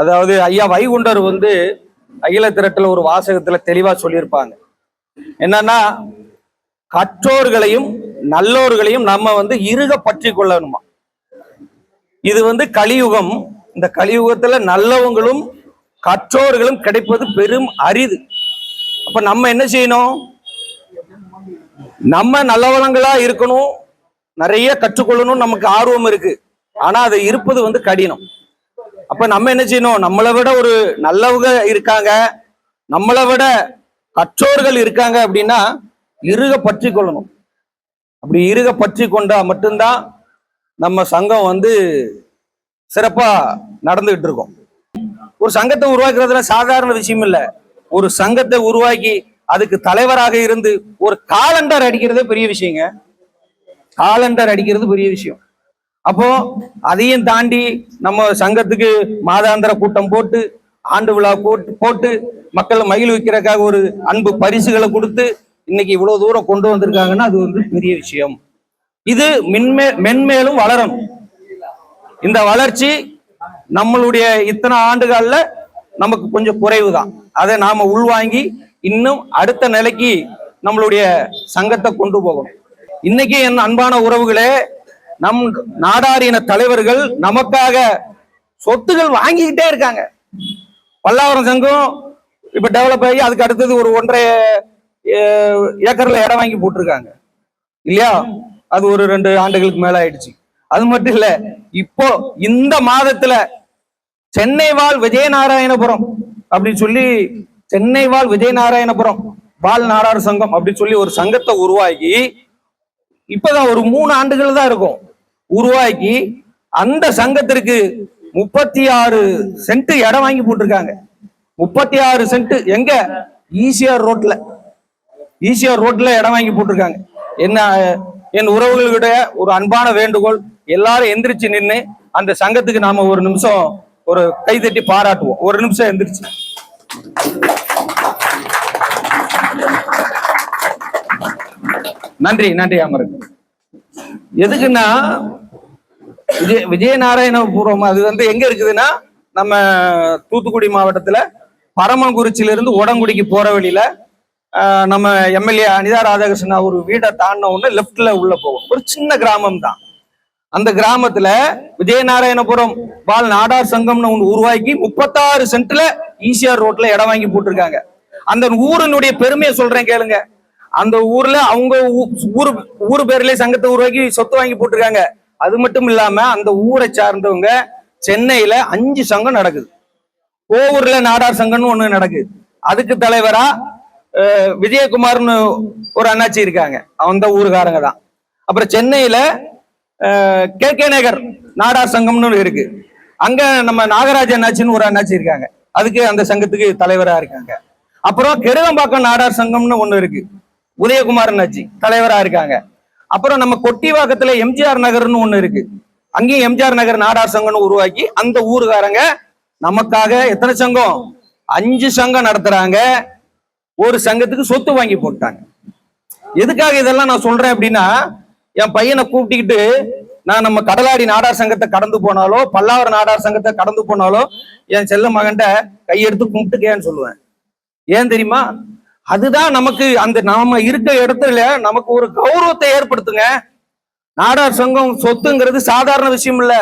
அதாவது ஐயா வைகுண்டர் அகில திரட்டுல ஒரு வாசகத்துல தெளிவா சொல்லியிருப்பாங்க. என்னன்னா, கற்றோர்களையும் நல்லோர்களையும் நம்ம இறுக பற்றி கொள்ளணுமா. இது கலியுகம். இந்த கலியுகத்துல நல்லவங்களும் கற்றோர்களும் கிடைப்பது பெரும் அரிது. அப்ப நம்ம என்ன செய்யணும்? நம்ம நல்லவங்களா இருக்கணும், நிறைய கற்றுக்கொள்ளணும், நமக்கு ஆர்வம் இருக்கு. ஆனா அது இருப்பது கடினம். அப்ப நம்ம என்ன செய்யணும்? நம்மளை விட ஒரு நல்லவங்க இருக்காங்க, நம்மளை விட கற்றோர்கள் இருக்காங்க அப்படின்னா இறுக பற்றி கொள்ளணும். அப்படி இறுக பற்றி கொண்டா மட்டும்தான் நம்ம சங்கம் சிறப்பா நடந்துகிட்டு இருக்கோம். ஒரு சங்கத்தை உருவாக்குறதுல சாதாரண விஷயம் இல்லை. ஒரு சங்கத்தை உருவாக்கி அதுக்கு தலைவராக இருந்து ஒரு காலண்டர் அடிக்கிறதே பெரிய விஷயங்க. காலண்டர் அடிக்கிறது பெரிய விஷயம். அப்போ அதையும் தாண்டி நம்ம சங்கத்துக்கு மாதாந்திர கூட்டம் போட்டு, ஆண்டு விழா போட்டு மக்களை மகிழ்விக்கிறதுக்காக ஒரு அன்பு பரிசுகளை கொடுத்து இன்னைக்கு இவ்வளவு தூரம் கொண்டு வந்திருக்காங்கன்னா அது பெரிய விஷயம். இது மென்மேலும் வளரணும். இந்த வளர்ச்சி நம்மளுடைய இத்தனை ஆண்டுகள்ல நமக்கு கொஞ்சம் குறைவு தான். அதை நாம உள்வாங்கி இன்னும் அடுத்த நிலைக்கு நம்மளுடைய சங்கத்தை கொண்டு போகணும். இன்னைக்கு என் அன்பான உறவுகளே, நம் நாடாரின தலைவர்கள் நமக்காக சொத்துகள் வாங்கிக்கிட்டே இருக்காங்க. பல்லாவரம் சங்கம் இப்ப டெவலப் ஆகி அதுக்கு அடுத்தது ஒரு 1.5 ஏக்கர்ல இடம் வாங்கி போட்டிருக்காங்க இல்லையா? அது ஒரு 2 ஆண்டுகளுக்கு மேல ஆயிடுச்சு. அது மட்டும் இல்ல, இப்போ இந்த மாதத்துல சென்னை வாழ் விஜயநாராயணபுரம் அப்படின்னு சொல்லி, சென்னை வாழ் விஜயநாராயணபுரம் வாழ் நாடார் சங்கம் அப்படின்னு சொல்லி ஒரு சங்கத்தை உருவாக்கி இப்பதான் ஒரு 3 ஆண்டுகள் தான் இருக்கும் உருவாக்கி, அந்த சங்கத்திற்கு 36 சென்ட் இடம் வாங்கி போட்டிருக்காங்க. 36 சென்ட் எங்க? ஈசிஆர் ரோட்ல இடம் வாங்கி போட்டிருக்காங்க. என்ன என் உறவுகளுடைய ஒரு அன்பான வேண்டுகோள், எல்லாரும் எந்திரிச்சு நின்று அந்த சங்கத்துக்கு நாம ஒரு நிமிஷம் ஒரு கைதட்டி பாராட்டுவோம். ஒரு நிமிஷம் எந்திரிச்சு. நன்றி அமருக்கு. எதுக்குன்னா, விஜயநாராயணபுரம் அது எங்க இருக்குதுன்னா, நம்ம தூத்துக்குடி மாவட்டத்துல பரமக்குறிச்சியிலிருந்து உடங்குடிக்கு போற வழியில நம்ம எம்எல்ஏ அனிதா ராதாகிருஷ்ணன் ஒரு வீடை தாண்டின உடனே லெப்ட்ல உள்ள போகும். ஒரு சின்ன கிராமம் தான். அந்த கிராமத்துல விஜயநாராயணபுரம் வாழ் நாடார் சங்கம்னு ஒன்று உருவாக்கி 36 சென்ட்ல ஈசிஆர் ரோட்ல இடம் வாங்கி போட்டிருக்காங்க. அந்த ஊரினுடைய பெருமையை சொல்றேன் கேளுங்க. அந்த ஊர்ல அவங்க ஊர் பேர்லயே சங்கத்தை உருவாக்கி சொத்து வாங்கி போட்டிருக்காங்க. அது மட்டும் இல்லாம அந்த ஊரை சார்ந்தவங்க சென்னையில 5 சங்கம் நடக்குது. கோவூர்ல நாடார் சங்கம்னு ஒண்ணு நடக்குது. அதுக்கு தலைவரா விஜயகுமார்னு ஒரு அண்ணாச்சி இருக்காங்க. அந்த ஊருக்காரங்க தான். அப்புறம் சென்னையில கே நகர் நாடார் சங்கம்னு இருக்கு. அங்க நம்ம நாகராஜ அண்ணாச்சின்னு ஒரு அண்ணாச்சி இருக்காங்க. அதுக்கு அந்த சங்கத்துக்கு தலைவரா இருக்காங்க. அப்புறம் கெருவம்பாக்கம் நாடார் சங்கம்னு ஒண்ணு இருக்கு. உதயகுமார் அண்ணாச்சி தலைவரா இருக்காங்க. அப்புறம் நம்ம கொட்டிவாக்கத்துல எம்ஜிஆர் நகர்னு ஒண்ணு இருக்கு. அங்கேயும் எம்ஜிஆர் நகர் நாடார் சங்கம்னு உருவாக்கி அந்த ஊருக்காரங்க நமக்காக எத்தனை சங்கம்? 5 சங்கம் நடத்துறாங்க. ஒரு சங்கத்துக்கு சொத்து வாங்கி போட்டாங்க. எதுக்காக இதெல்லாம் நான் சொல்றேன் அப்படின்னா, என் பையனை கூப்பிட்டுக்கிட்டு நான் நம்ம கடலாடி நாடார் சங்கத்தை கடந்து போனாலோ, பல்லாவரம் நாடார் சங்கத்தை கடந்து போனாலோ, என் செல்ல மகன்கிட்ட கையெடுத்து கும்பிட்டுக்கேன்னு சொல்லுவேன். ஏன் தெரியுமா? அதுதான் நமக்கு அந்த நாம இருக்க இடத்துல நமக்கு ஒரு கௌரவத்தை ஏற்படுத்துங்க. நாடார் சங்கம் சொத்துங்கிறது சாதாரண விஷயம் இல்ல.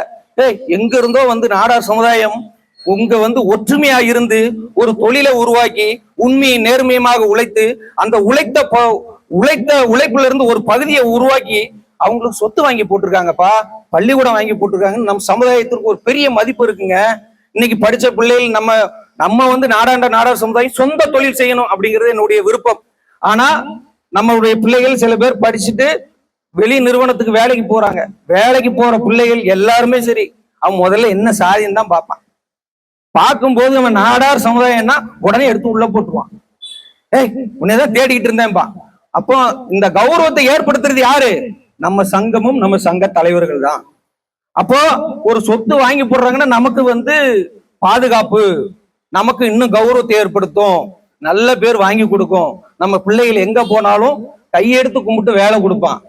எங்க இருந்தோ நாடார் சமுதாயம் உங்க ஒற்றுமையா இருந்து ஒரு தொழிலை உருவாக்கி உண்மையை நேர்மையமாக உழைத்து அந்த உழைப்புல இருந்து ஒரு பகுதியை உருவாக்கி அவங்களுக்கு சொத்து வாங்கி போட்டிருக்காங்கப்பா, பள்ளிக்கூடம் வாங்கி போட்டிருக்காங்கன்னு நம்ம சமுதாயத்திற்கு ஒரு பெரிய மதிப்பு இருக்குங்க. இன்னைக்கு படிச்ச பிள்ளைகள் நம்ம நாடார் சமுதாயம் சொந்த தொழில் செய்யணும் அப்படிங்கிறது என்னுடைய விருப்பம். ஆனா நம்மளுடைய பிள்ளைகள் சில பேர் படிச்சுட்டு வெளி நிறுவனத்துக்கு வேலைக்கு போறாங்க. வேலைக்கு போற பிள்ளைகள் எல்லாருமே சரி, அவன் முதல்ல என்ன சாதின்னு தான் பார்ப்பான். பார்க்கும்போது அவன் நாடார் சமுதாயம்னா உடனே எடுத்து உள்ள போட்டுருவான். உன்னைதான் தேடிக்கிட்டு இருந்தேன்பா. அப்போ இந்த கௌரவத்தை ஏற்படுத்துறது யாரு? நம்ம சங்கமும் நம்ம சங்க தலைவர்கள் தான். அப்போ ஒரு சொத்து வாங்கி போடுறாங்கன்னா நமக்கு பாதுகாப்பு, நமக்கு இன்னும் கௌரவத்தை ஏற்படுத்தும், நல்ல பேர் வாங்கி கொடுக்கும். நம்ம பிள்ளைகள் எங்க போனாலும் கையெடுத்து கும்பிட்டு வேலை கொடுப்பான்.